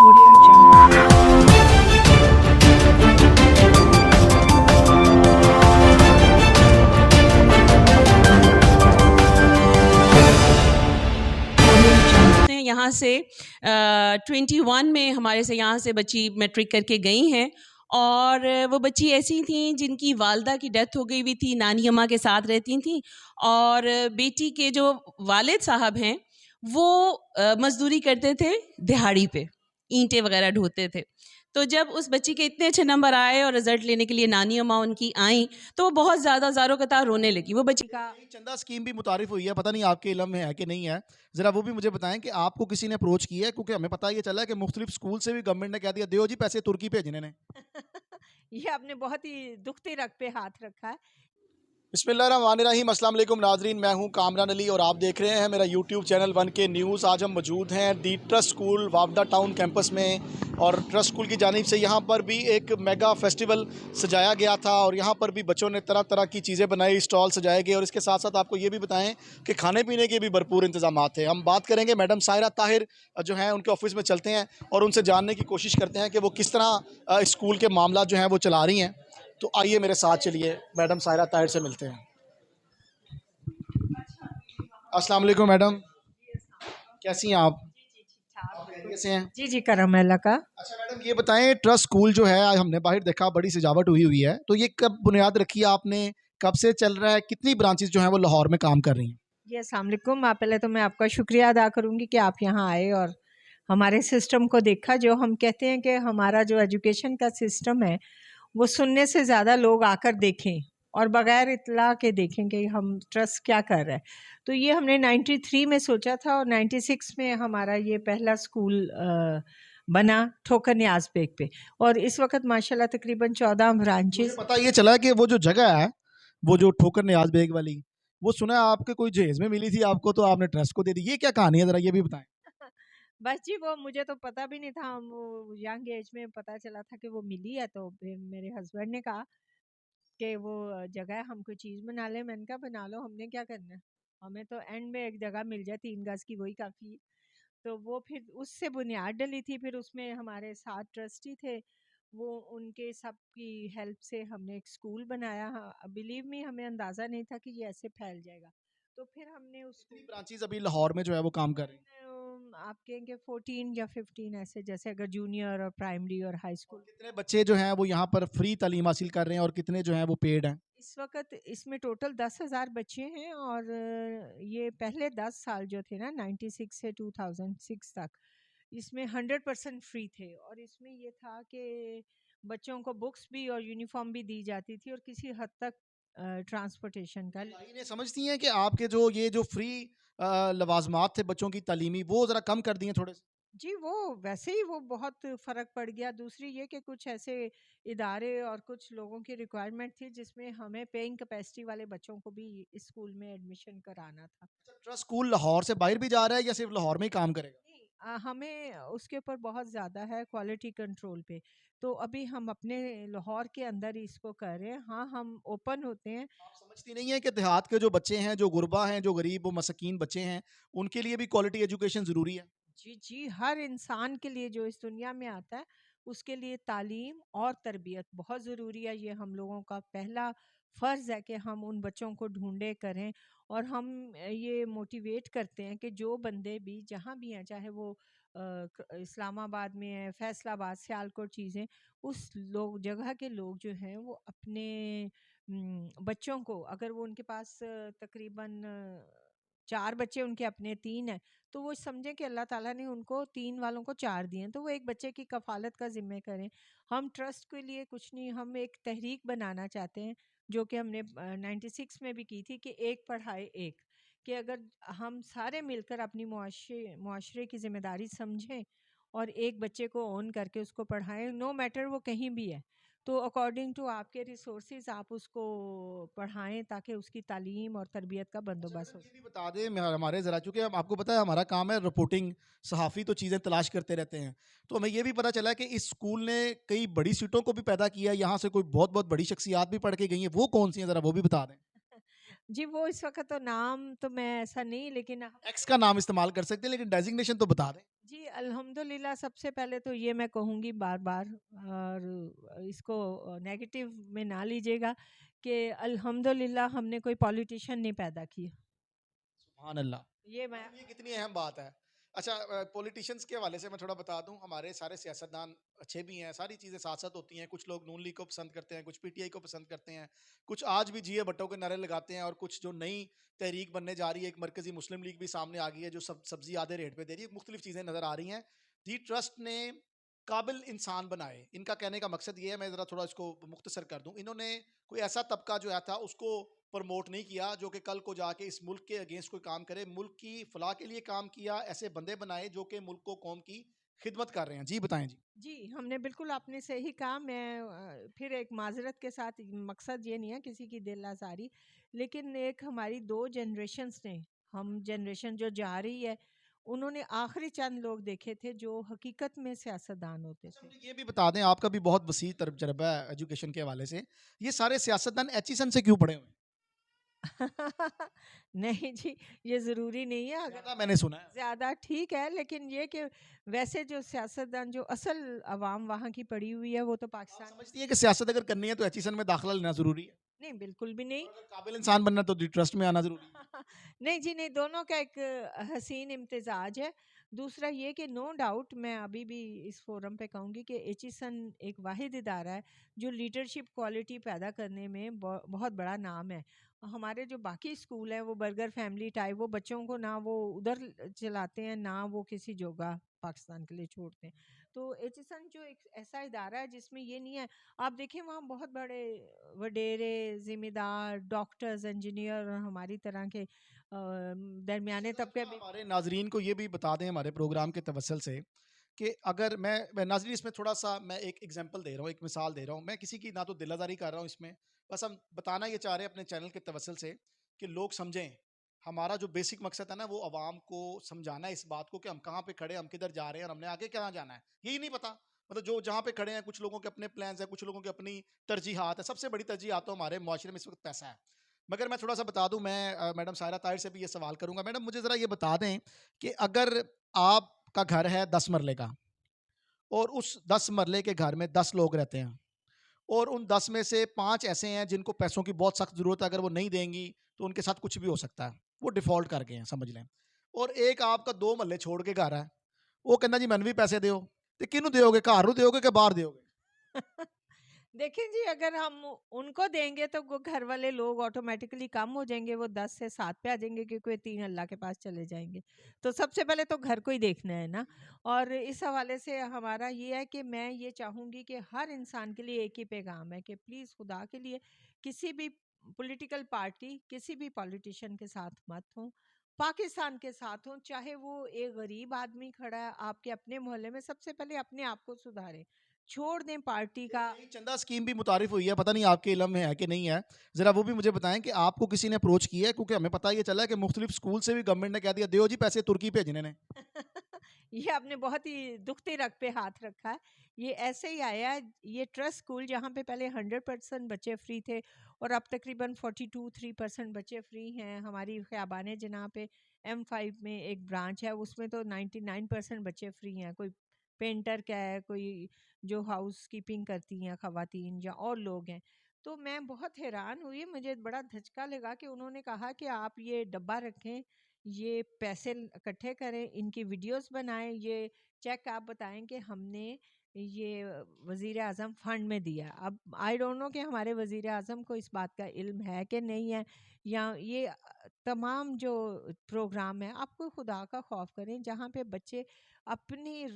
Audio Jungle. हैं यहाँ से 21 में हमारे से यहाँ से बच्ची मैट्रिक करके गई हैं और वो बच्ची ऐसी थी जिनकी वालदा की डेथ हो गई हुई थी, नानी अम्मा के साथ रहती थी और बेटी के जो वालिद साहब हैं वो मज़दूरी करते थे दिहाड़ी पे, ईंटें वगैरह ढोते थे। तो जब उस बच्ची के इतने अच्छे नंबर आए और रिज़ल्ट लेने के लिए नानी अम्मा उनकी आईं तो वो बहुत ज़्यादा ज़ारों कतार रोने लगी। वो बच्ची का चंदा स्कीम भी मुतारिफ हुई है, पता नहीं आपके इल्म में है कि नहीं है, ज़रा वो भी मुझे बताएं कि आपको किसी ने अप्रोच किया है, क्योंकि हमें पता ये चला है कि मुख्तलिफ स्कूल से भी गवर्नमेंट ने कह दिया दो जी पैसे तुर्की भेजने ने। ये आपने बहुत ही दुखती रग पे हाथ रखा है। बिस्मिल्लाहिर्रहमानिर्रहीम, अस्सलाम वालेकुम नाजरीन, मैं हूं कामरान अली और आप देख रहे हैं मेरा यूट्यूब चैनल 1K न्यूज़। आज हम मौजूद हैं दी ट्रस्ट स्कूल वावदा टाउन कैंपस में और ट्रस्ट स्कूल की जानिब से यहाँ पर भी एक मेगा फेस्टिवल सजाया गया था और यहाँ पर भी बच्चों ने तरह तरह की चीज़ें बनाई, स्टॉल सजाए गए और इसके साथ साथ आपको ये भी बताएं कि खाने पीने के भी भरपूर इंतजाम थे। हम बात करेंगे मैडम साहिरा ताहिर जो हैं उनके ऑफिस में चलते हैं और उनसे जानने की कोशिश करते हैं कि वो किस तरह स्कूल के मामला जो हैं वो चला रही हैं। तो आइए मेरे साथ चलिए, मैडम साहिरा ताहिर से मिलते हैं। अस्सलाम वालेकुम मैडम, कैसी हैं आप? खैरियत से हैं? जी जी, करम अल्लाह का। अच्छा मैडम, ये बताएं ट्रस्ट स्कूल जो है आज हमने बाहर देखा बड़ी सजावट हुई हुई है, तो ये कब बुनियाद रखी है आपने, कब से चल रहा है, कितनी ब्रांचेस जो हैं वो लाहौर में काम कर रही हैं? जी अस्सलाम वालेकुम। पहले तो मैं आपका शुक्रिया अदा करूंगी कि आप यहाँ आए और हमारे सिस्टम को देखा। जो हम कहते हैं कि हमारा जो एजुकेशन का सिस्टम है वो सुनने से ज़्यादा लोग आकर देखें और बग़ैर इत्तला के देखें कि हम ट्रस्ट क्या कर रहा है। तो ये हमने 93 में सोचा था और 96 में हमारा ये पहला स्कूल बना ठोकर न्याज बेग पे और इस वक्त माशाल्लाह तकरीबन 14 मुझे ब्रांचेस। पता ये चला कि वो जो जगह है, वो जो ठोकर न्याज बेग वाली, वो सुना है आपके कोई जहेज में मिली थी आपको, तो आपने ट्रस्ट को दे दी, ये क्या कहानी है, जरा ये भी बताएं। बस जी वो मुझे तो पता भी नहीं था। हम वो यंग एज में पता चला था कि वो मिली है, तो फिर मेरे हस्बैंड ने कहा कि वो जगह हम कोई चीज़ बना लें। मैंने कहा बना लो, हमने क्या करना है, हमें तो एंड में एक जगह मिल जाए 3 गज की, वही काफ़ी है। तो वो फिर उससे बुनियाद डली थी। फिर उसमें हमारे 7 ट्रस्टी थे, वो उनके सब की हेल्प से हमने एक स्कूल बनाया। हाँ, बिलीव मी हमें अंदाज़ा नहीं था कि ये ऐसे फैल जाएगा। तो फिर हमने उस कितनी ब्रांचेस अभी लाहौर में जो है वो काम कर रही हैं? आप कहेंगे 14 या 15 ऐसे, जैसे अगर जूनियर और प्राइमरी और हाई स्कूल। कितने बच्चे जो हैं वो यहाँ पर फ्री तालीम हासिल कर रहे हैं और कितने जो हैं वो पेड हैं? इस वक्त इसमें टोटल 10,000 बच्चे हैं और ये पहले 10 साल जो थे ना 96 से 2006 तक, इसमें 100% फ्री थे। और इसमें ये था कि बच्चों को बुक्स भी और यूनिफॉर्म भी दी जाती थी और किसी हद तक ट्रांसपोर्टेशन का। ये समझती हैं कि आपके जो ये जो फ्री लवाजमात थे बच्चों की तालीमी, वो ज़रा कम कर दिए थोड़े से? जी वो वैसे ही वो बहुत फ़र्क पड़ गया। दूसरी ये कि कुछ ऐसे इदारे और कुछ लोगों की रिक्वायरमेंट थी जिसमें हमें पेइंग कैपेसिटी वाले बच्चों को भी इस स्कूल में एडमिशन कराना था। ट्रस्ट स्कूल लाहौर से बाहर भी जा रहा है या सिर्फ लाहौर में ही काम करेगा? नहीं, हमें उसके ऊपर बहुत ज़्यादा है क्वालिटी कंट्रोल पे। तो अभी हम अपने लाहौर के अंदर ही इसको कर रहे हैं। हाँ, हम ओपन होते हैं। आप समझती नहीं है कि देहात के जो बच्चे हैं, जो गुरबा हैं, जो गरीब वो मसकीन बच्चे हैं, उनके लिए भी क्वालिटी एजुकेशन ज़रूरी है? जी जी, हर इंसान के लिए जो इस दुनिया में आता है उसके लिए तालीम और तरबियत बहुत ज़रूरी है। ये हम लोगों का पहला फ़र्ज़ है कि हम उन बच्चों को ढूंढे करें और हम ये मोटिवेट करते हैं कि जो बंदे भी जहाँ भी हैं, चाहे वो इस्लामाबाद में है, फैसलाबाद, सियालकोट, चीज़ें, उस लोग जगह के लोग जो हैं वो अपने बच्चों को, अगर वो उनके पास तकरीबन 4 बच्चे उनके अपने 3 हैं, तो वो समझें कि अल्लाह ताला ने उनको 3 वालों को 4 दिए हैं, तो वो एक बच्चे की कफ़ालत का ज़िम्मे करें। हम ट्रस्ट के लिए कुछ नहीं, हम एक तहरीक बनाना चाहते हैं, जो कि हमने 96 में भी की थी कि एक पढ़ाए एक। कि अगर हम सारे मिलकर अपनी मुआशरे की ज़िम्मेदारी समझें और एक बच्चे को ओन करके उसको पढ़ाएं, नो मैटर वो कहीं भी है, तो अकॉर्डिंग टू आपके रिसोर्सेज आप उसको पढ़ाएं ताकि उसकी तालीम और तरबियत का बंदोबस्त हो। ये भी बता दें हमारे ज़रा, चूँकि हम आपको पता है हमारा काम है रिपोर्टिंग, सहाफ़ी तो चीज़ें तलाश करते रहते हैं। तो हमें ये भी पता चला कि इस स्कूल ने कई बड़ी सीटों को भी पैदा किया है, यहाँ से कोई बहुत-बहुत बड़ी शख्सियात भी पढ़ के गई हैं, वो कौन-सी हैं ज़रा वो भी बता दें? जी वो इस वक्त तो नाम तो मैं ऐसा नहीं, लेकिन एक्स का नाम इस्तेमाल कर सकते हैं लेकिन डेज़िग्नेशन तो बता दें। जी, अल्हम्दुलिल्लाह सबसे पहले तो ये मैं कहूँगी बार-बार, और इसको नेगेटिव में ना लीजिएगा, कि अल्हम्दुलिल्लाह हमने कोई पॉलिटिशियन नहीं पैदा किए। सुभान अल्लाह। ये मैं मतलब ये कितनी अहम बात है। अच्छा, पॉलिटिशियंस के हवाले से मैं थोड़ा बता दूं, हमारे सारे सियासतदान अच्छे भी हैं, सारी चीज़ें साथ साथ होती हैं। कुछ लोग नून लीग को पसंद करते हैं, कुछ पीटीआई को पसंद करते हैं, कुछ आज भी जिए भट्टो के नारे लगाते हैं, और कुछ जो नई तहरीक बनने जा रही है, एक मरकजी मुस्लिम लीग भी सामने आ गई है जो सब्जी आधे रेट पे दे रही है। मुख्तलिफ चीज़ें नज़र आ रही हैं। दी ट्रस्ट ने काबिल इंसान बनाए, इनका कहने का मकसद ये है। मैं ज़रा थोड़ा इसको मुख्तसर कर दूं। इन्होंने कोई ऐसा तबका जो है था उसको प्रमोट नहीं किया जो कि कल को जाके इस मुल्क के अगेंस्ट कोई काम करे। मुल्क की फलाह के लिए काम किया, ऐसे बंदे बनाए जो कि मुल्क को, कौम की खिदमत कर रहे हैं। जी बताएं जी। जी, हमने बिल्कुल आपने सही कहा। मैं फिर एक माज़रत के साथ, मकसद ये नहीं है किसी की दिल आज़ारी, लेकिन एक हमारी 2 जनरेशन्स ने, हम जनरेशन जो जा रही है, उन्होंने आखिरी चंद लोग देखे थे जो हकीकत में सियासतदान होते अच्छा, थे। मुझे ये भी बता दें, आपका भी बहुत वसी तजर्बा है एजुकेशन के हवाले से, ये सारे सियासतदान एचईसन से क्यों पढ़े हुए हैं? नहीं जी, ये ज़रूरी नहीं है। अगर ज़्यादा मैंने सुना है। ज़्यादा ठीक है, लेकिन ये कि वैसे जो सियासतदान, जो असल अवाम वहाँ की पड़ी हुई है, वो तो आप पाकिस्तान समझती हैं कि सियासत अगर करनी है तो एचईसन में दाखिला लेना ज़रूरी है, नहीं, बिल्कुल भी नहीं। और अगर काबिल इंसान बनना है तो दी ट्रस्ट में आना ज़रूरी है? नहीं जी, नहीं, दोनों का एक हसीन इम्तिजाज है। दूसरा ये कि नो डाउट मैं अभी भी इस फोरम पे कहूँगी कि एचिसन एक वाहिद इदारा है जो लीडरशिप क्वालिटी पैदा करने में बहुत बड़ा नाम है। हमारे जो बाकी स्कूल हैं वो बर्गर फैमिली टाइप, वो बच्चों को ना वो उधर चलाते हैं, ना वो किसी जोगा पाकिस्तान के लिए छोड़ते हैं। तो एचिसन जो एक ऐसा इदारा है जिसमें ये नहीं है। आप देखें वहाँ बहुत बड़े वडेरे, ज़िम्मेदार, डॉक्टर्स, इंजीनियर और हमारी तरह के अच्छा, दरमियाने ज़रा तबके थोड़ा भी। हमारे नाजरीन को ये भी बता दें हमारे प्रोग्राम के तवसल से, कि अगर मैं नाज़रीन इसमें थोड़ा-सा मैं एक एग्ज़ाम्पल दे रहा हूँ, एक मिसाल दे रहा हूँ। मैं किसी की ना तो दिल-आज़ारी कर रहा हूँ इसमें, बस हम बताना ये चाह रहे हैं अपने चैनल के तवसल से कि लोग समझें। हमारा जो बेसिक मकसद है ना, वो अवाम को समझाना है इस बात को कि हम कहाँ पे खड़े हैं, हम किधर जा रहे हैं और हमने आगे कहाँ जाना है। यही नहीं पता। मतलब जो जहाँ पे खड़े हैं, कुछ लोगों के अपने प्लान्स हैं, कुछ लोगों की अपनी तरजीहात है। सबसे बड़ी तरजीहात तो हमारे मुआशरे में इस वक़्त पैसा है। मगर मैं थोड़ा-सा बता दूँ, मैं मैडम सायरा ताहिर से भी ये सवाल करूँगा। मैडम मुझे ज़रा ये बता दें कि अगर आपका घर है 10 मरले का, और उस 10 मरले के घर में 10 लोग रहते हैं, और उन 10 में से 5 ऐसे हैं जिनको पैसों की बहुत सख्त ज़रूरत है, अगर वो नहीं देंगी तो उनके साथ कुछ भी हो सकता है, वो डिफ़ॉल्ट कर गए हैं समझ लें। और एक आपका 2 महल्ले छोड़ के घर है, वो कहना जी मैनू भी पैसे दियो, तो किनू दोगे, घर नू दोगे कि बाहर दोगे? देखिए जी, अगर हम उनको देंगे तो वो घर वाले लोग ऑटोमेटिकली कम हो जाएंगे, वो 10 से 7 पे आ जाएंगे क्योंकि वो 3 अल्लाह के पास चले जाएंगे। तो सबसे पहले तो घर को ही देखना है ना। और इस हवाले से हमारा ये है कि मैं ये चाहूँगी कि हर इंसान के लिए एक ही पैगाम है कि प्लीज़ खुदा के लिए किसी भी पॉलिटिकल पार्टी, किसी भी पॉलिटिशियन के साथ मत हो। पाकिस्तान के साथ हो, चाहे वो एक गरीब आदमी खड़ा है आपके अपने मोहल्ले में, सबसे पहले अपने आप को सुधारें। छोड़ दें पार्टी एक का। नई चंदा स्कीम भी मुतारिफ हुई है, पता नहीं आपके इलम में है कि नहीं है। ज़रा वो भी मुझे बताएं कि आपको किसी ने अप्रोच किया है, क्योंकि हमें पता ये चला है कि मुख्तलिफ स्कूल से भी गवर्नमेंट ने कह दिया दो जी पैसे तुर्की भेजने ने। ये आपने बहुत ही दुखती रग पे हाथ रखा है। ये ऐसे ही आया है, ये ट्रस्ट स्कूल जहाँ पे पहले 100% बच्चे फ्री थे और अब तकरीबन 42-3% बच्चे फ्री हैं। हमारी ख़याबान जनाह पे M5 में एक ब्रांच है, उसमें तो 99% बच्चे फ्री हैं। कोई पेंटर क्या है, कोई जो हाउस कीपिंग करती हैं ख़वातीन या और लोग हैं। तो मैं बहुत हैरान हुई, मुझे बड़ा धचका लगा कि उन्होंने कहा कि आप ये डब्बा रखें, ये पैसे इकट्ठे करें, इनकी वीडियोस बनाएं, ये चेक आप बताएं कि हमने ये वज़ीर आज़म फंड में दिया। अब आई डोंट नो कि हमारे वज़ीर आज़म को इस बात का इल्म है कि नहीं है, या ये तमाम जो प्रोग्राम है, आपको खुदा का खौफ करें। जहाँ पे बच्चे अपनी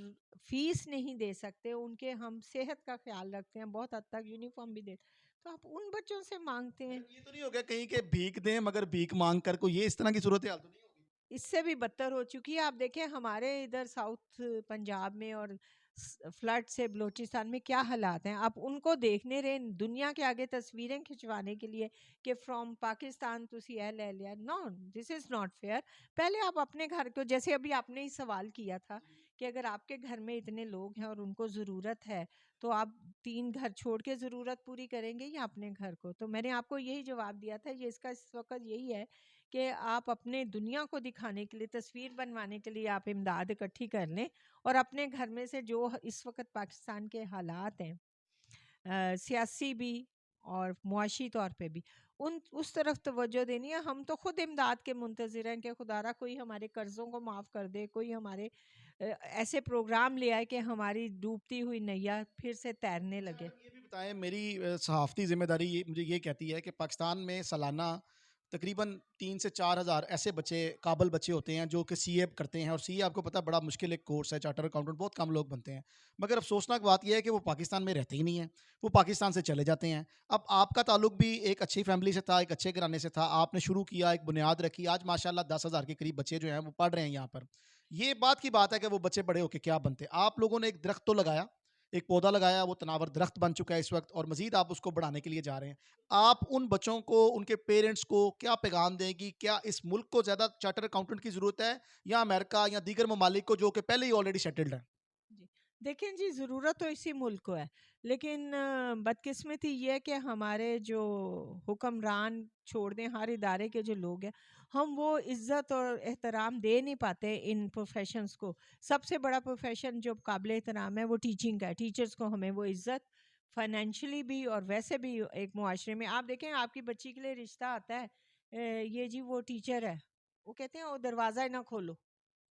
फीस नहीं दे सकते, उनके हम सेहत का ख्याल रखते हैं, बहुत हद तक यूनिफॉर्म भी दे, तो आप उन बच्चों से मांगते हैं। मैडम ये तो नहीं हो गया कहीं के भीख दें मगर भीख मांग कर, को ये इस तरह की सूरत हाल तो नहीं होगी? इससे भी बदतर हो चुकी है। आप देखें हमारे इधर साउथ पंजाब में और फ्लड से बलूचिस्तान में क्या हालात हैं, आप उनको देखने रहे दुनिया के आगे तस्वीरें खिंचवाने के लिए कि फ्रॉम पाकिस्तान तुसी ए ले लिया। No, this is not fair. पहले आप अपने घर को, जैसे अभी आपने ही सवाल किया था कि अगर आपके घर में इतने लोग हैं और उनको ज़रूरत है, तो आप 3 घर छोड़ के ज़रूरत पूरी करेंगे या अपने घर को? तो मैंने आपको यही जवाब दिया था, ये इसका इस वक़्त यही है कि आप अपने दुनिया को दिखाने के लिए, तस्वीर बनवाने के लिए आप इमदाद इकट्ठी कर लें और अपने घर में से जो इस वक़्त पाकिस्तान के हालात हैं, सियासी भी और मुआशी तौर पे भी, उन उस तरफ तवज्जो देनी है। हम तो खुद इमदाद के मुंतज़िर हैं कि खुदारा कोई हमारे कर्ज़ों को माफ़ कर दे, कोई हमारे ऐसे प्रोग्राम ले आए कि हमारी डूबती हुई नैया फिर से तैरने अच्छा, लगे। मैडम ये भी बताएं, मेरी सहाफ़ती ज़िम्मेदारी ये मुझे ये कहती है कि पाकिस्तान में सालाना तकरीबन 3 से 4 हज़ार ऐसे बच्चे, काबिल बच्चे होते हैं जो कि सीए करते हैं, और सीए आपको पता है बड़ा मुश्किल एक कोर्स है, चार्टर अकाउंटेंट बहुत कम लोग बनते हैं। मगर अफ़सोसनाक बात ये है कि वो पाकिस्तान में रहते ही नहीं हैं, वो पाकिस्तान से चले जाते हैं। अब आपका ताल्लुक भी एक अच्छी फैमिली से था, एक अच्छे घराने से था, आपने शुरू किया, एक बुनियाद रखी, आज माशाल्लाह 10 हज़ार के करीब बच्चे जो हैं वो पढ़ रहे हैं यहाँ पर। ये बात की बात है कि वो बच्चे बड़े होके क्या बनते। आप लोगों ने एक दरख्त तो लगाया, एक पौधा लगाया, वो तनावर दरख्त बन चुका है इस वक्त, और मजीद आप उसको बढ़ाने के लिए जा रहे हैं। आप उन बच्चों को, उनके पेरेंट्स को क्या पैगाम देंगी? क्या इस मुल्क को ज़्यादा चार्टर अकाउंटेंट की ज़रूरत है, या अमेरिका या दीगर ममालिक को जो कि पहले ही ऑलरेडी सेटल्ड है? जी। देखें जी, ज़रूरत तो इसी मुल्क को है, लेकिन बदकिस्मती ये है कि हमारे जो हुक्मरान छोड़ दें हर इदारे के जो लोग हैं, हम वो इज़्ज़त और एहतराम दे नहीं पाते इन प्रोफ़ेशंस को। सबसे बड़ा प्रोफ़ेशन जो काबिल एहतराम है वो टीचिंग का है। टीचर्स को हमें वो इज़्ज़त फ़ाइनेंशियली भी और वैसे भी एक मुआशरे में, आप देखें आपकी बच्ची के लिए रिश्ता आता है, ये जी वो टीचर है, वो कहते हैं वो दरवाज़ा ही ना खोलो,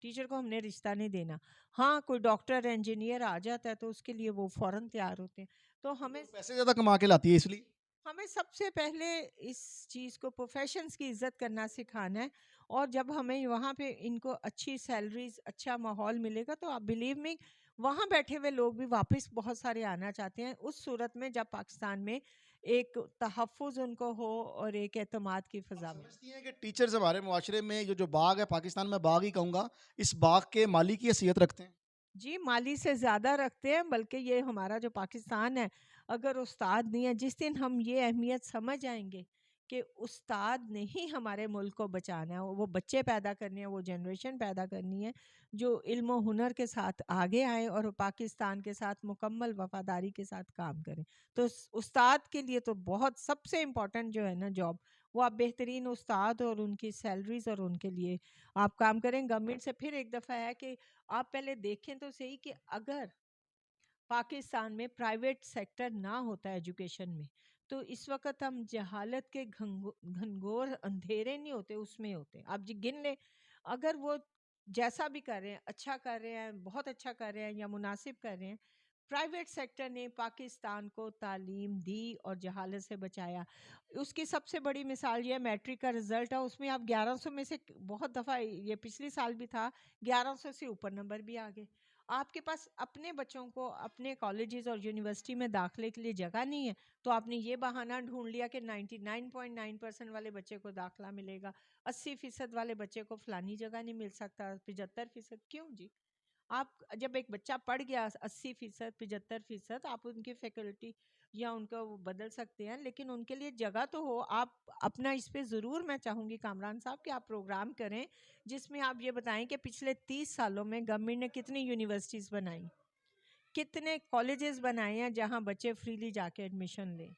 टीचर को हमने रिश्ता नहीं देना। हाँ, कोई डॉक्टर, इंजीनियर आ जाता है तो उसके लिए वो फ़ौरन तैयार होते हैं। तो क्योंकि हमें वो पैसे ज़्यादा कमा के लाती है इसलिए। हमें सबसे पहले इस चीज़ को, प्रोफ़ेशंस की इज़्ज़त करना सिखाना है, और जब हमें वहाँ पे इनको अच्छी सैलरीज़, अच्छा माहौल मिलेगा तो आप बिलीव मी, वहाँ बैठे हुए लोग भी वापस बहुत सारे आना चाहते हैं, उस सूरत में जब पाकिस्तान में एक तहफ़्फ़ुज़ उनको हो और एक एतमाद की आप फ़ज़ा में। समझती हैं कि टीचर्स हमारे मुआशरे में ये जो बाग है, पाकिस्तान में बाग ही कहूँगा, इस बाग के माली की हैसियत रखते हैं? जी, माली से ज़्यादा रखते हैं, बल्कि ये हमारा जो पाकिस्तान है, अगर उस्ताद नहीं है, जिस दिन हम ये अहमियत समझ आएँगे कि उस्ताद ने ही हमारे मुल्क को बचाना है, वो बच्चे पैदा करने हैं, वो जनरेशन पैदा करनी है, जो इल्म और हुनर के साथ आगे आएँ और पाकिस्तान के साथ मुकम्मल वफ़ादारी के साथ काम करें। तो उस्ताद के लिए तो बहुत सबसे इम्पोर्टेंट जो है ना जॉब, वो आप बेहतरीन उस्ताद और उनकी सैलरीज़ और उनके लिए आप काम करें। गवर्नमेंट से फिर एक दफ़ा है कि आप पहले देखें तो सही कि अगर पाकिस्तान में प्राइवेट सेक्टर ना होता एजुकेशन में, तो इस वक्त हम जहालत के घनघोर अंधेरे नहीं होते, उसमें होते। आप जी गिन लें, अगर वो जैसा भी कर रहे हैं, अच्छा कर रहे हैं, बहुत अच्छा कर रहे हैं या मुनासिब कर रहे हैं, प्राइवेट सेक्टर ने पाकिस्तान को तालीम दी और जहालत से बचाया। उसकी सबसे बड़ी मिसाल ये मैट्रिक का रिजल्ट है, उसमें आप 1100 में से बहुत दफ़ा, ये पिछले साल भी था, 1100 से ऊपर नंबर भी आ गए। आपके पास अपने बच्चों को अपने कॉलेजेस और यूनिवर्सिटी में दाखिले के लिए जगह नहीं है, तो आपने ये बहाना ढूंढ लिया कि 99.9% वाले बच्चे को दाखिला मिलेगा, 80% वाले बच्चे को फलानी जगह नहीं मिल सकता, 75%। क्यों जी? आप जब एक बच्चा पढ़ गया 80%, 75%, आप उनकी फैकल्टी या उनका वो बदल सकते हैं, लेकिन उनके लिए जगह तो हो। आप अपना इस पे ज़रूर, मैं चाहूँगी कामरान साहब कि आप प्रोग्राम करें जिसमें आप ये बताएं कि पिछले 30 सालों में गवर्नमेंट ने कितनी यूनिवर्सिटीज़ बनाई, कितने कॉलेजेस बनाए हैं जहाँ बच्चे फ्रीली जाके एडमिशन लें।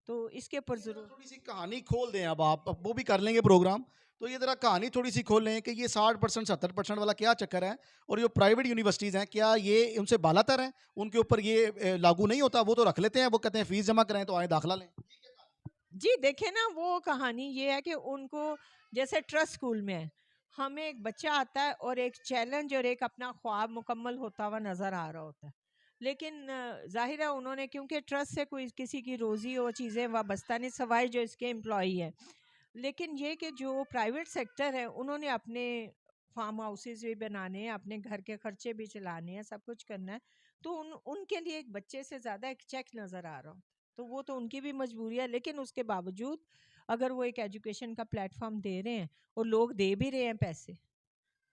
तो इसके ऊपर ये ज़रा ज़रूर। थोड़ी सी कहानी खोल दें, अब आप, अब वो भी कर लेंगे प्रोग्राम, तो ये ज़रा कहानी थोड़ी सी खोल लें कि ये 60% 70% वाला क्या चक्कर है, और जो प्राइवेट यूनिवर्सिटीज़ हैं क्या ये उनसे बालातर हैं, उनके ऊपर ये लागू नहीं होता? वो तो रख लेते हैं, वो कहते हैं फीस जमा कराएं तो आए दाखला लें। जी, देखें ना, वो कहानी ये है कि उनको, जैसे ट्रस्ट स्कूल में है, हमें एक बच्चा आता है और एक चैलेंज और एक अपना ख्वाब मुकम्मल होता हुआ नज़र आ रहा होता है। लेकिन ज़ाहिर है उन्होंने, क्योंकि ट्रस्ट से कोई किसी की रोज़ी और चीज़ें वाबस्ता नहीं, सवाए जो इसके एम्प्लॉई हैं। लेकिन ये कि जो प्राइवेट सेक्टर है, उन्होंने अपने फार्म हाउसेस भी बनाने हैं, अपने घर के खर्चे भी चलाने हैं, सब कुछ करना है। तो उनके लिए एक बच्चे से ज़्यादा एक चेक नज़र आ रहा हो, तो वो तो उनकी भी मजबूरी है। लेकिन उसके बावजूद अगर वो एक एजुकेशन का प्लेटफॉर्म दे रहे हैं और लोग दे भी रहे हैं पैसे,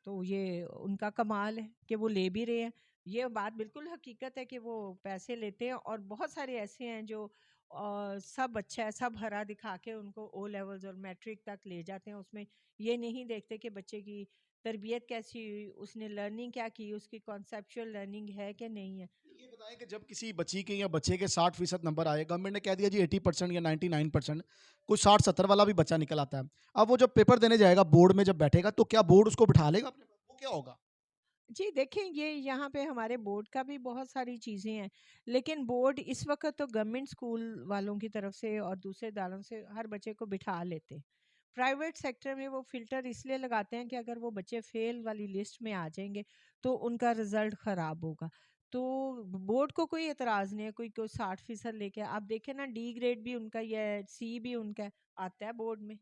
तो ये उनका कमाल है कि वो ले भी रहे हैं। ये बात बिल्कुल हकीकत है कि वो पैसे लेते हैं, और बहुत सारे ऐसे हैं जो और सब अच्छा है, सब हरा दिखा के उनको ओ लेवल्स और मैट्रिक तक ले जाते हैं। उसमें ये नहीं देखते कि बच्चे की तरबियत कैसी हुई, उसने लर्निंग क्या की, उसकी कॉन्सेप्चुअल लर्निंग है कि नहीं है। ये बताएं कि जब किसी बच्ची के या बच्चे के 60% नंबर आए, गवर्नमेंट ने कह दिया जी 80% या 99%, कुछ 60-70 वाला भी बच्चा निकल आता है। अब वो जब पेपर देने जाएगा बोर्ड में जब बैठेगा तो क्या बोर्ड उसको बिठा लेगा अपने पास? वो क्या होगा? जी, देखें ये यहाँ पे हमारे बोर्ड का भी बहुत सारी चीज़ें हैं, लेकिन बोर्ड इस वक़्त तो गवर्नमेंट स्कूल वालों की तरफ से और दूसरे इदारों से हर बच्चे को बिठा लेते हैं। प्राइवेट सेक्टर में वो फ़िल्टर इसलिए लगाते हैं कि अगर वो बच्चे फ़ेल वाली लिस्ट में आ जाएँगे, तो उनका रिज़ल्ट ख़राब होगा। तो बोर्ड को कोई एतराज़ नहीं है, कोई 60% लेके आप देखें ना, डी ग्रेड भी उनका ही है, सी भी उनका है, आता है बोर्ड में।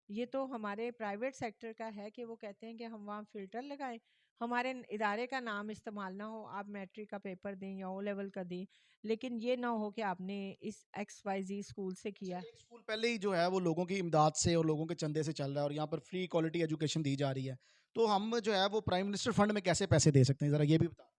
ये तो हमारे प्राइवेट सेक्टर का है कि वो कहते हैं कि हम वहाँ फ़िल्टर लगाएँ, हमारे इदारे का नाम इस्तेमाल ना हो, आप मैट्रिक का पेपर दें या ओ लेवल का दें, लेकिन ये ना हो कि आपने इस XYZ स्कूल से अच्छा, किया। एक स्कूल पहले ही जो है वो लोगों की इमदाद से और लोगों के चंदे से चल रहा है और यहाँ पर फ्री क्वालिटी एजुकेशन दी जा रही है, तो हम जो है वो प्राइम मिनिस्टर फंड में कैसे पैसे दे सकते हैं, ज़रा ये भी बता।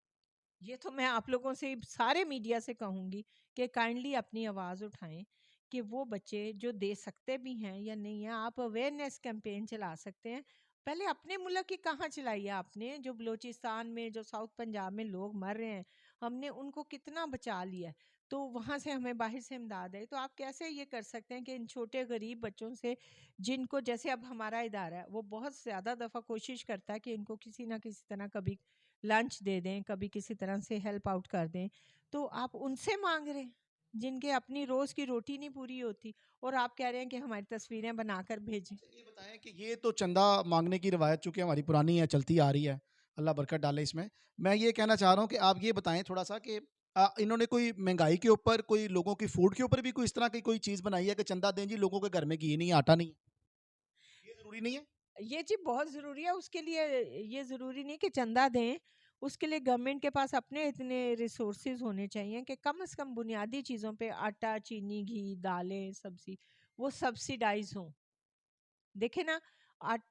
ये तो मैं आप लोगों से, सारे मीडिया से कहूँगी कि काइंडली अपनी आवाज़ उठाएं कि वो बच्चे जो दे सकते भी हैं या नहीं है, आप अवेयरनेस कैंपेन चला सकते हैं। पहले अपने मुल्क की कहाँ चलाई है आपने? जो बलूचिस्तान में, जो साउथ पंजाब में लोग मर रहे हैं, हमने उनको कितना बचा लिया है। तो वहाँ से हमें बाहर से इमदाद है, तो आप कैसे ये कर सकते हैं कि इन छोटे गरीब बच्चों से, जिनको जैसे अब हमारा इदारा है, वो बहुत ज़्यादा दफ़ा कोशिश करता है कि इनको किसी ना किसी तरह कभी लंच दे दें, कभी किसी तरह से हेल्प आउट कर दें, तो आप उनसे मांग रहे हैं जिनके अपनी रोज़ की रोटी नहीं पूरी होती, और आप कह रहे हैं कि हमारी तस्वीरें बनाकर भेजें। अच्छा, ये बताएं कि ये तो चंदा मांगने की रिवायत चूंकि हमारी पुरानी है, चलती आ रही है, अल्लाह बरकत डाले इसमें। मैं ये कहना चाह रहा हूँ कि आप ये बताएं थोड़ा सा कि इन्होंने कोई महंगाई के ऊपर, कोई लोगों की फूड के ऊपर भी कोई इस तरह की कोई चीज़ बनाई है कि चंदा दें जी, लोगों के घर में घी नहीं है, आटा नहीं है, ये ज़रूरी नहीं है? ये जी बहुत ज़रूरी है, उसके लिए ये ज़रूरी नहीं कि चंदा दें, उसके लिए गवर्नमेंट के पास अपने इतने रिसोर्सेज होने चाहिए कि कम से कम बुनियादी चीज़ों पे आटा, चीनी, घी, दालें, सब्ज़ी, वो सब्सिडाइज़ हों। देखे ना,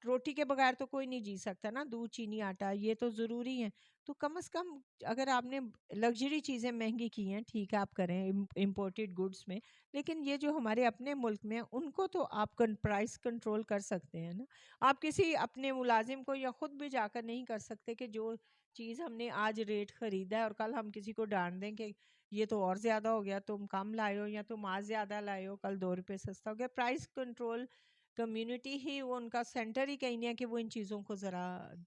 रोटी के बगैर तो कोई नहीं जी सकता ना, दूध, चीनी, आटा ये तो ज़रूरी है। तो कम से कम अगर आपने लग्जरी चीज़ें महंगी की हैं, ठीक है आप करें इम्पोर्टेड गुड्स में, लेकिन ये जो हमारे अपने मुल्क में हैं, उनको तो आप प्राइस कंट्रोल कर सकते हैं ना। आप किसी अपने मुलाजिम को या खुद भी जाकर नहीं कर सकते कि जो चीज़ हमने आज रेट ख़रीदा है और कल हम किसी को डांट दें कि ये तो और ज़्यादा हो गया, तुम कम लाए हो, या तुम आज ज़्यादा लाए हो, कल 2 रुपये सस्ता हो गया। प्राइस कंट्रोल कम्युनिटी ही, वो उनका सेंटर ही कहीं नहीं है कि वो इन चीज़ों को ज़रा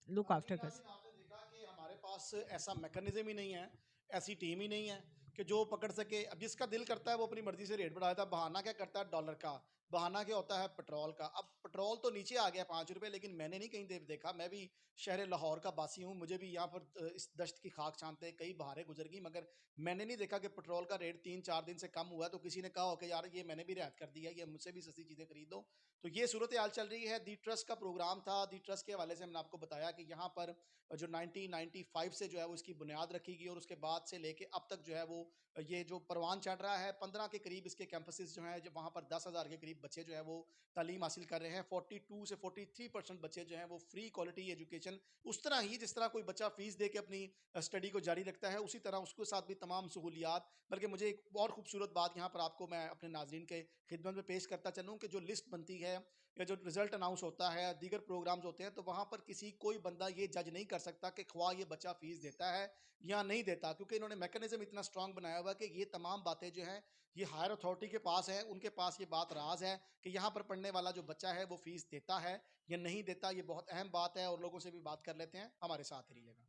लुक आफ्टर लेकिन कर नाज़रीन, सके। आपने देखा कि हमारे पास ऐसा मैकेनिज्म ही नहीं है, ऐसी टीम ही नहीं है कि जो पकड़ सके। अब जिसका दिल करता है वो अपनी मर्जी से रेट बढ़ा देता है। बहाना क्या करता है? डॉलर का। बहाना क्या होता है? पेट्रोल का। अब पेट्रोल तो नीचे आ गया 5 रुपए, लेकिन मैंने नहीं कहीं देखा। मैं भी शहर लाहौर का बासी हूँ, मुझे भी यहाँ पर इस दश्त की खाक छानते कई बहारें गुजर गई, मगर मैंने नहीं देखा कि पेट्रोल का रेट 3-4 दिन से कम हुआ है तो किसी ने कहा हो कि यार ये मैंने भी रियायत कर दिया, ये मुझसे भी सस्ती चीज़ें खरीद दो। तो ये सूरत हाल चल रही है। दी ट्रस्ट का प्रोग्राम था, दी ट्रस्ट के हवाले से हमने आपको बताया कि यहाँ पर जो 1995 से जो है वो इसकी बुनियाद रखी गई और उसके बाद से लेके अब तक जो है वो ये जो परवान चढ़ रहा है, 15 के करीब इसके कैंपसेस जो हैं, जो वहाँ पर 10,000 के करीब बच्चे जो है वो तालीम हासिल कर रहे हैं। 42 से 43% बच्चे जो हैं वो फ्री क्वालिटी एजुकेशन, उस तरह ही जिस तरह कोई बच्चा फीस दे के अपनी स्टडी को जारी रखता है, उसी तरह उसके साथ भी तमाम सहूलियात। बल्कि मुझे एक और खूबसूरत बात यहाँ पर आपको मैं अपने नाजरीन के खिदमत में पेश करता चलूँ कि जो लिस्ट बनती है या जो रिजल्ट अनाउंस होता है, दीगर प्रोग्राम्स होते हैं, तो वहाँ पर किसी कोई बंदा ये जज नहीं कर सकता कि ख्वाह ये बच्चा फीस देता है या नहीं देता, क्योंकि इन्होंने मैकेनिज्म इतना स्ट्रांग बनाया हुआ है कि ये तमाम बातें जो हैं ये हायर अथॉरिटी के पास है, उनके पास ये बात राज है कि यहाँ पर पढ़ने वाला जो बच्चा है वो फीस देता है या नहीं देता। ये बहुत अहम बात है और लोगों से भी बात कर लेते हैं, हमारे साथ ही रहिएगा।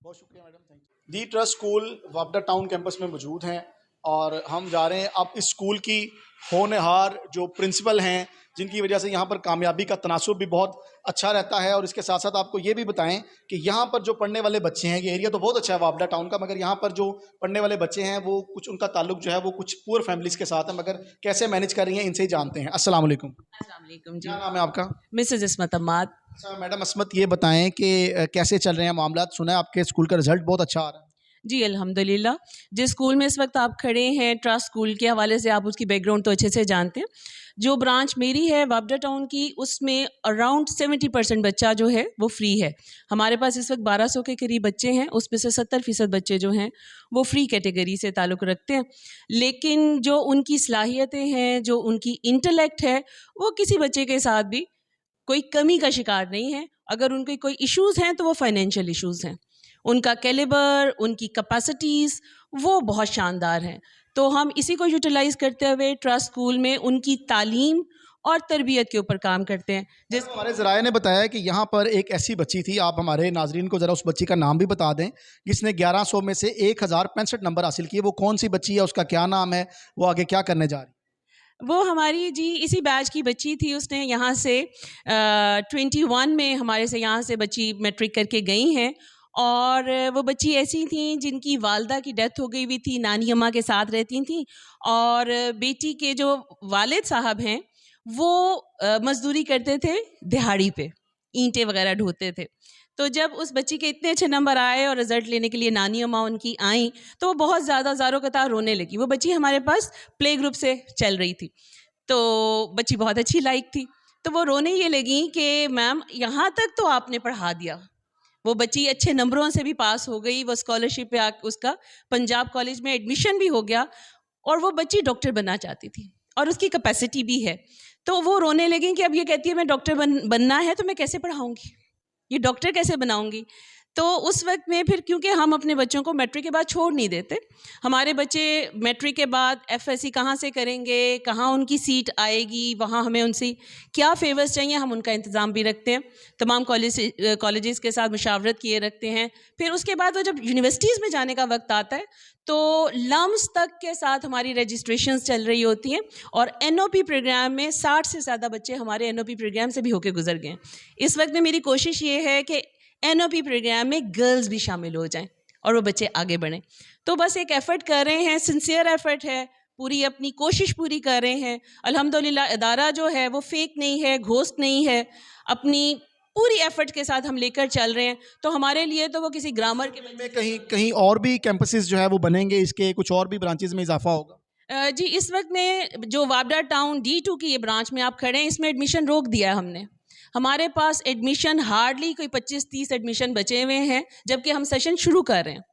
बहुत शुक्रिया madam, thank you. The trust school वापडा टाउन कैंपस में मौजूद हैं और हम जा रहे हैं अब इस स्कूल की होनहार जो प्रिंसिपल हैं, जिनकी वजह से यहाँ पर कामयाबी का तनासुब भी बहुत अच्छा रहता है। और इसके साथ साथ आपको ये भी बताएं कि यहाँ पर जो पढ़ने वाले बच्चे हैं, ये एरिया तो बहुत अच्छा है वापडा टाउन का, मगर यहाँ पर जो पढ़ने वाले बच्चे हैं वो कुछ, उनका ताल्लुक जो है वो कुछ पुअर फैमिलीज के साथ है, मगर कैसे मैनेज कर रही हैं इनसे ही जानते हैं। अस्सलाम वालेकुम। अस्सलाम वालेकुम जी। क्या नाम है आपका? मिसेज इस्मत अम्माद। अच्छा मैडम अस्मत, ये बताएं कि कैसे चल रहे हैं मामला? सुना है आपके स्कूल का रिजल्ट बहुत अच्छा आ रहा है। जी, अल्हम्दुलिल्लाह। जिस स्कूल में इस वक़्त आप खड़े हैं, ट्रस्ट स्कूल के हवाले से आप उसकी बैकग्राउंड तो अच्छे से जानते हैं। जो ब्रांच मेरी है वापडा टाउन की, उसमें अराउंड 70% बच्चा जो है वो फ्री है। हमारे पास इस वक़्त 1200 के करीब बच्चे हैं, उसमें से 70% बच्चे जो हैं वो फ्री कैटेगरी से ताल्लुक़ रखते हैं। लेकिन जो उनकी सलाहियतें हैं, जो उनकी इंटेलेक्ट है, वो किसी बच्चे के साथ भी कोई कमी का शिकार नहीं है। अगर उनके कोई इश्यूज़ हैं तो वो फाइनेंशियल इश्यूज़ हैं। उनका कैलिबर, उनकी कैपेसिटीज़ वो बहुत शानदार हैं। तो हम इसी को यूटिलाइज़ करते हुए ट्रस्ट स्कूल में उनकी तालीम और तरबियत के ऊपर काम करते हैं। जिस हमारे ज़राए ने बताया कि यहाँ पर एक ऐसी बच्ची थी, आप हमारे नाजरीन को ज़रा उस बच्ची का नाम भी बता दें, जिसने 1100 में से 1065 नंबर हासिल किए। वो कौन सी बच्ची है, उसका क्या नाम है, वो आगे क्या करने जा रही है? वो हमारी जी इसी बैच की बच्ची थी। उसने यहाँ से 21 में हमारे से यहाँ से बच्ची मैट्रिक करके गई हैं। और वो बच्ची ऐसी थी जिनकी वालदा की डेथ हो गई हुई थी, नानी अम्मा के साथ रहती थीं। और बेटी के जो वालिद साहब हैं वो मज़दूरी करते थे दिहाड़ी पे, ईंटें वगैरह ढोते थे। तो जब उस बच्ची के इतने अच्छे नंबर आए और रिज़ल्ट लेने के लिए नानी अम्मा उनकी आईं, तो वो बहुत ज़्यादा ज़ारो-कतार रोने लगी। वो बच्ची हमारे पास प्ले ग्रुप से चल रही थी। तो बच्ची बहुत अच्छी लायक थी। तो वो रोने ये लगी कि मैम यहाँ तक तो आपने पढ़ा दिया। वो बच्ची अच्छे नंबरों से भी पास हो गई, वो स्कॉलरशिप पे उसका पंजाब कॉलेज में एडमिशन भी हो गया और वो बच्ची डॉक्टर बनना चाहती थी और उसकी कैपेसिटी भी है। तो वो रोने लगी कि अब ये कहती है मैं डॉक्टर बनना है तो मैं कैसे पढ़ाऊँगी? ये डॉक्टर कैसे बनाऊँगी? तो उस वक़्त में फिर क्योंकि हम अपने बच्चों को मैट्रिक के बाद छोड़ नहीं देते, हमारे बच्चे मैट्रिक के बाद एफएससी कहाँ से करेंगे, कहाँ उनकी सीट आएगी, वहाँ हमें उनसे क्या फ़ेवर्स चाहिए, हम उनका इंतज़ाम भी रखते हैं। तमाम कॉलेजेस के साथ मुशावरत किए रखते हैं। फिर उसके बाद वो जब यूनिवर्सिटीज़ में जाने का वक़्त आता है, तो लम्स तक के साथ हमारी रजिस्ट्रेशंस चल रही होती हैं और एनओपी प्रोग्राम में 60 से ज़्यादा बच्चे हमारे एनओपी प्रोग्राम से भी होके गुज़र गए हैं। इस वक़्त में मेरी कोशिश ये है कि एनओपी प्रोग्राम में गर्ल्स भी शामिल हो जाएं और वो बच्चे आगे बढ़ें। तो बस एक एफ़र्ट कर रहे हैं, सिंसियर एफ़र्ट है, पूरी अपनी कोशिश पूरी कर रहे हैं। अल्हम्दुलिल्लाह इदारा जो है वो फ़ेक नहीं है, घोस्ट नहीं है, अपनी पूरी एफ़र्ट के साथ हम लेकर चल रहे हैं। तो हमारे लिए तो वो किसी ग्रामर के में कहीं कहीं और भी कैंपसेस जो है वो बनेंगे, इसके कुछ और भी ब्रांचेज़ में इज़ाफ़ा होगा? जी, इस वक़्त में जो वापडा टाउन D2 की ये ब्रांच में आप खड़े हैं, इसमें एडमिशन रोक दिया है हमने। हमारे पास एडमिशन हार्डली कोई 25-30 एडमिशन बचे हुए हैं, जबकि हम सेशन शुरू कर रहे हैं।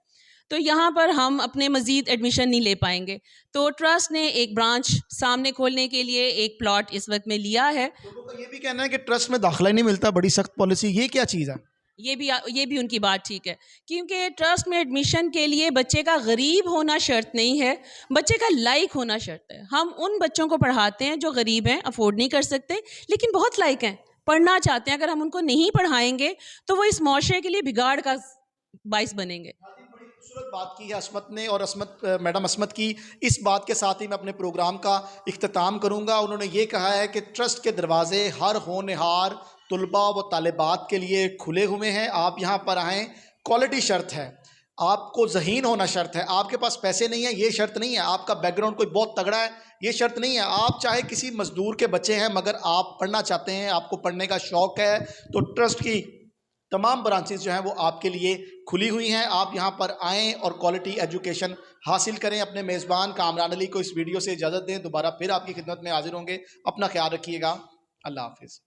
तो यहाँ पर हम अपने मज़ीद एडमिशन नहीं ले पाएँगे। तो ट्रस्ट ने एक ब्रांच सामने खोलने के लिए एक प्लॉट इस वक़्त में लिया है। लोगों का ये भी कहना है कि ट्रस्ट में दाखिला ही नहीं मिलता, बड़ी सख्त पॉलिसी, ये क्या चीज़ है? ये भी उनकी बात ठीक है, क्योंकि ट्रस्ट में एडमिशन के लिए बच्चे का गरीब होना शर्त नहीं है, बच्चे का लायक होना शर्त है। हम उन बच्चों को पढ़ाते हैं जो गरीब हैं, अफोर्ड नहीं कर सकते, लेकिन बहुत लायक हैं, पढ़ना चाहते हैं। अगर हम उनको नहीं पढ़ाएंगे तो वो इस मुआशरे के लिए बिगाड़ का बाइस बनेंगे। बड़ी खूबसूरत बात की है अस्मत ने, और मैडम अस्मत की इस बात के साथ ही मैं अपने प्रोग्राम का इख्तिताम करूंगा। उन्होंने ये कहा है कि ट्रस्ट के दरवाजे हर होनहार तुलबा व तालिबात के लिए खुले हुए हैं। आप यहाँ पर आएँ, क्वालिटी शर्त है, आपको ज़हीन होना शर्त है, आपके पास पैसे नहीं है ये शर्त नहीं है, आपका बैकग्राउंड कोई बहुत तगड़ा है ये शर्त नहीं है, आप चाहे किसी मजदूर के बच्चे हैं मगर आप पढ़ना चाहते हैं, आपको पढ़ने का शौक़ है, तो ट्रस्ट की तमाम ब्रांचेस जो हैं वो आपके लिए खुली हुई हैं। आप यहाँ पर आएँ और क्वालिटी एजुकेशन हासिल करें। अपने मेज़बान कामरान अली को इस वीडियो से इजाज़त दें, दोबारा फिर आपकी खिदमत में हाजिर होंगे। अपना ख्याल रखिएगा। अल्लाह हाफिज़।